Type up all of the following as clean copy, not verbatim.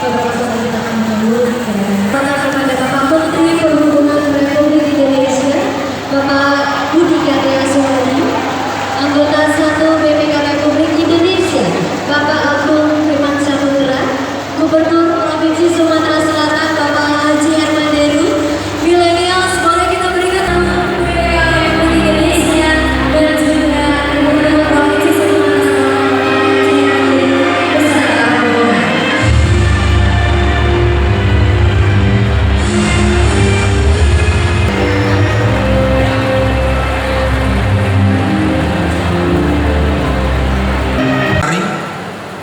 beberapa saat kita akan menyambut kepada Bapak Menteri Perhubungan Republik Indonesia, Bapak Budi Karya Sumadi, anggota 1 BPK Republik Indonesia, Bapak Agung Firman Saputra, Gubernur Provinsi Sumatera Selatan, Bapak Haji Herman Deru, milenials, boleh kita berikan tepuk BPK Republik Indonesia dan juga Gubernur Provinsi Sumatera Selatan, Haji Herman Deru beserta rombongan.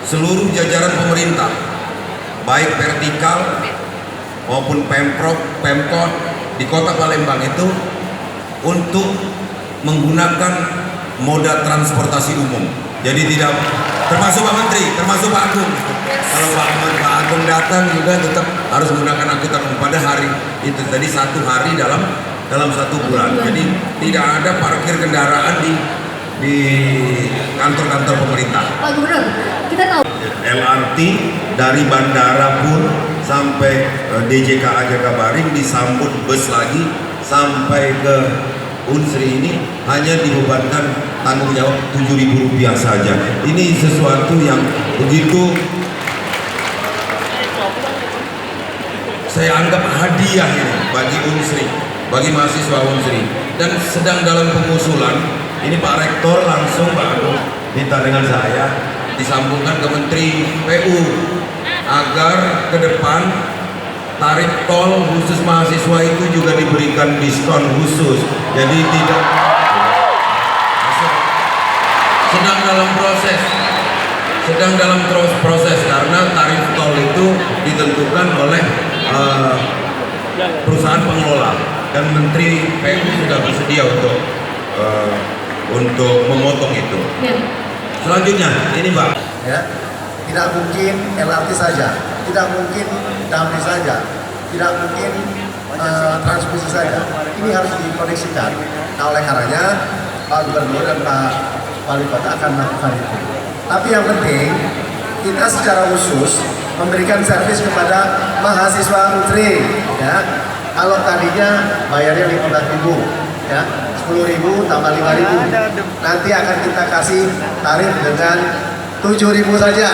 Seluruh jajaran pemerintah, baik vertikal maupun Pemprov, Pemkot di Kota Palembang itu untuk menggunakan moda transportasi umum. Jadi tidak termasuk Pak Menteri, termasuk Pak Agung. Kalau Pak Agung datang juga tetap harus menggunakan angkutan umum pada hari itu. Jadi 1 hari dalam 1 bulan. Jadi tidak ada parkir kendaraan di kantor-kantor pemerintah. Pak Gubernur, kita tahu LRT dari bandara pun sampai DJKA Jakabaring disambut bus lagi sampai ke Unsri ini hanya dibebankan tanggung jawab Rp7.000 saja. Ini sesuatu yang begitu saya anggap hadiah ini bagi Unsri, bagi mahasiswa Unsri, dan sedang dalam pengusulan. Ini Pak Rektor langsung Pak Agung minta dengan saya disambungkan ke Menteri PU agar ke depan tarif tol khusus mahasiswa itu juga diberikan diskon khusus. Jadi tidak sedang dalam proses karena tarif tol itu ditentukan oleh perusahaan pengelola dan Menteri PU sudah bersedia untuk memotong itu. Selanjutnya, ini Pak. Ya, tidak mungkin LRT saja, tidak mungkin damri saja, tidak mungkin transmisi saja. Ini harus dikoneksikan. Nah, oleh karenanya Pak Gubernur dan Pak Wali Kota akan melakukan itu. Tapi yang penting kita secara khusus memberikan servis kepada mahasiswa Unsri. Ya, kalau tadinya bayarnya 15.000, ya. 10.000 tambah 5.000. Nanti akan kita kasih tarif dengan 7.000 saja.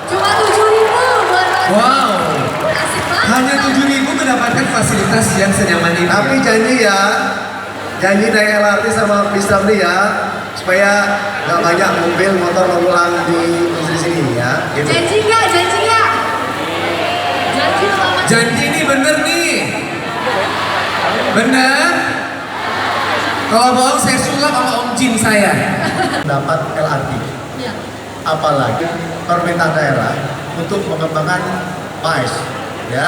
cuma 7.000 buat Wow, asik banget. hanya 7.000 mendapatkan fasilitas yang senyaman ini. Tapi janji naik LRT sama bis Damri ya, supaya nggak banyak mobil motor mengulang di sini ya. Gitu. Janji nggak? Janji nggak? Janji sama Janji ini bener nih, bener. Kalau bohong saya sulap sama Om Jin saya. Dapat LRT, Ya. apalagi permintaan daerah untuk mengembangkan MICE, ya.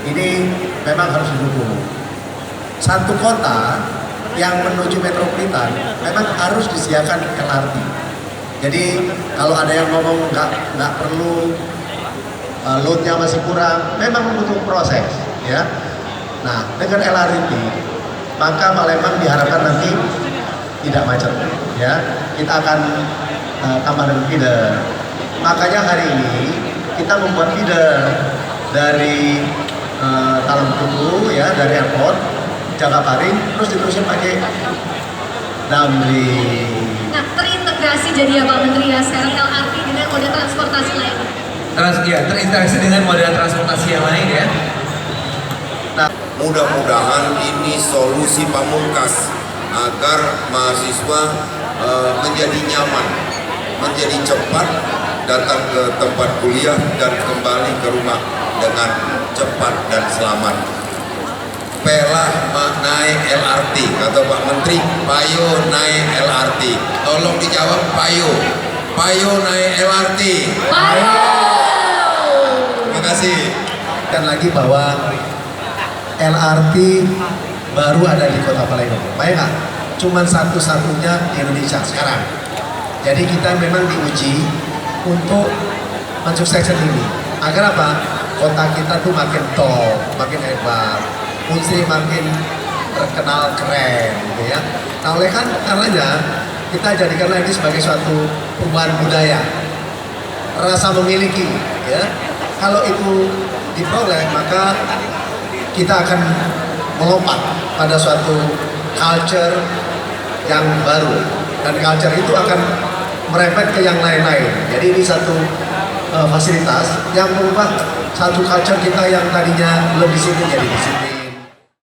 Ini memang harus didukung. Satu kota yang menuju metropolitan memang harus disediakan LRT. Jadi kalau ada yang ngomong nggak perlu, loadnya masih kurang, memang butuh proses, ya. Nah, dengan LRT maka Palembang diharapkan nanti tidak macet, ya. Kita akan tambah dengan feeder. Makanya hari ini kita membuat feeder dari Talang Tugu, ya, dari airport Jakabaring, terus diterusin pakai Damri. Nah, terintegrasi jadi ya Pak Menteri ya sekarang LRT dengan moda transportasi lain. Terintegrasi dengan moda transportasi yang lain ya. Nah, Mudah-mudahan ini solusi pamungkas agar mahasiswa menjadi nyaman, menjadi cepat datang ke tempat kuliah dan kembali ke rumah dengan cepat dan selamat. Pelah naik LRT, kata Pak Menteri, payo naik LRT. Tolong dijawab payo naik LRT. Terima kasih. dan lagi bahwa LRT baru ada di Kota Palembang. Baik nggak? Cuman satu-satunya di Indonesia sekarang. Jadi kita memang diuji untuk mensukseskan ini. Agar apa? Kota kita tuh makin top, makin hebat, Unsri makin terkenal keren, gitu ya. Nah, oleh karenanya kita jadikanlah ini sebagai suatu perubahan budaya, rasa memiliki, ya. kalau itu diperoleh, maka kita akan melompat pada suatu culture yang baru, dan culture itu akan merembet ke yang lain-lain. Jadi ini satu fasilitas yang merubah satu culture kita yang tadinya lebih sini jadi di sini.